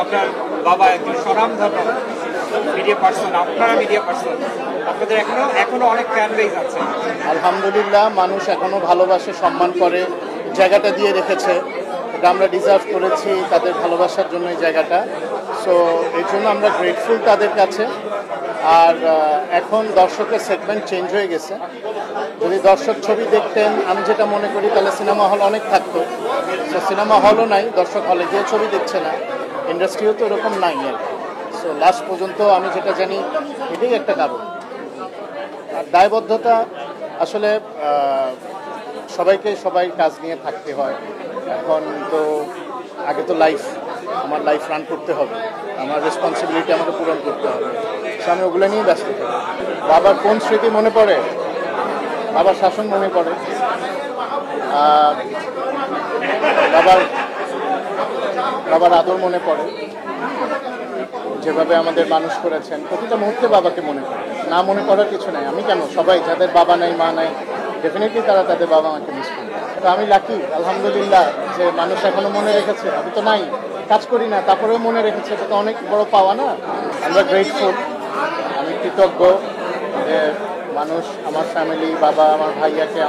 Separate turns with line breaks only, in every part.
আপনার বাবা একজন স্বনামধন্য মিডিয়া পার্সন, আপনারা মিডিয়া পার্সন, আপনাদের এখনো অনেক ফ্যান বেস আছে।
আলহামদুলিল্লাহ, মানুষ এখনো ভালোবাসে, সম্মান করে, জায়গাটা দিয়ে রেখেছে। এটা আমরা ডিজার্ভ করেছি তাদের ভালোবাসার জন্য এই জায়গাটা। সো এই জন্য আমরা গ্রেটফুল তাদের কাছে। আর এখন দর্শকের সেগমেন্ট চেঞ্জ হয়ে গেছে। যদি দর্শক ছবি দেখতেন, আমি যেটা মনে করি, তাহলে সিনেমা হল অনেক থাকতো। সো সিনেমা হলও নাই, দর্শক হলে গিয়ে ছবি দেখছে না, ইন্ডাস্ট্রিও তো এরকম নাই আর কি। সো লাস্ট পর্যন্ত আমি যেটা জানি এটাই একটা কারণ। আর দায়বদ্ধতা আসলে সবাই কাজ নিয়ে থাকতে হয়। এখন তো আগে তো আমার লাইফ রান করতে হবে, আমার রেসপন্সিবিলিটি আমাকে পূরণ করতে হবে। সো আমি ওগুলো নিয়েই ব্যস্ত থাকি। বাবার কোন স্মৃতি মনে পড়ে? বাবার শাসন মনে পড়ে, বাবার আদর মনে পড়ে, যেভাবে আমাদের মানুষ করেছেন। প্রতিটা মুহূর্তে বাবাকে মনে পড়ে, না মনে করার কিছু নাই। আমি কেন, সবাই যাদের বাবা নাই, মা নাই, ডেফিনেটলি তারা তাদের বাবা মাকে মিস করে। তো আমি লাকি, আলহামদুলিল্লাহ, যে মানুষ এখনো মনে রেখেছে। আমি তো নাই, কাজ করি না, তারপরেও মনে রেখেছে। এটা তো অনেক বড় পাওয়া না? আমরা গ্রেটফুল, আমি কৃতজ্ঞ যে মানুষ, আমার ফ্যামিলি, বাবা, আমার ভাইয়াকে,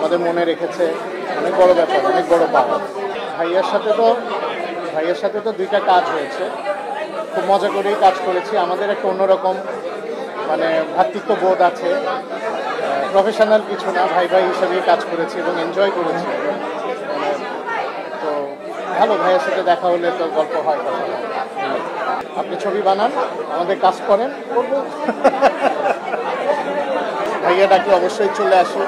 আমাদের মনে রেখেছে। অনেক বড় ব্যাপার, অনেক বড় পাওয়া। ভাইয়ার সাথে তো দুইটা কাজ হয়েছে, খুব মজা করেই কাজ করেছি। আমাদের একটা অন্যরকম ভ্রাতৃত্ব বোধ আছে। প্রফেশনাল কিছু না, ভাই হিসেবেই কাজ করেছি এবং এনজয় করেছি। তো ভালো, ভাইয়ের সাথে দেখা হলে তো গল্প হয়, কথা হয়। আপনি ছবি বানান, আমাদের কাজ করেন, করবো। ভাইয়া ডাকি অবশ্যই চলে আসি,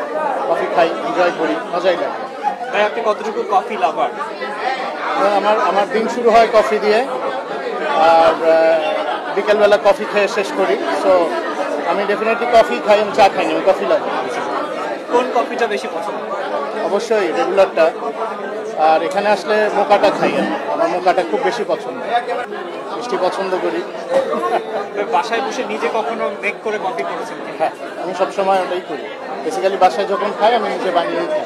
কফি খাই, এনজয় করি, মজাই লাগে।
ভাই, আপনি কতটুকু কফি লাভার?
আমার দিন শুরু হয় কফি দিয়ে, আর বিকেলবেলা কফি খেয়ে শেষ করি। সো আমি ডেফিনেটলি কফি খাই, আমি চা খাই না, আমি কফি লাগে।
কোন কফিটা বেশি পছন্দ?
অবশ্যই রেগুলারটা। আর এখানে আসলে মোকাটা খাই, আমার মোকাটা খুব বেশি পছন্দ, মিষ্টি পছন্দ করি।
বাসায় বসে নিজে কখনো মেক করে কফি করেছেন?
হ্যাঁ, আমি সবসময় ওটাই করি। বেসিক্যালি বাসায় যখন খাই, আমি নিজে বানিয়েই খাই।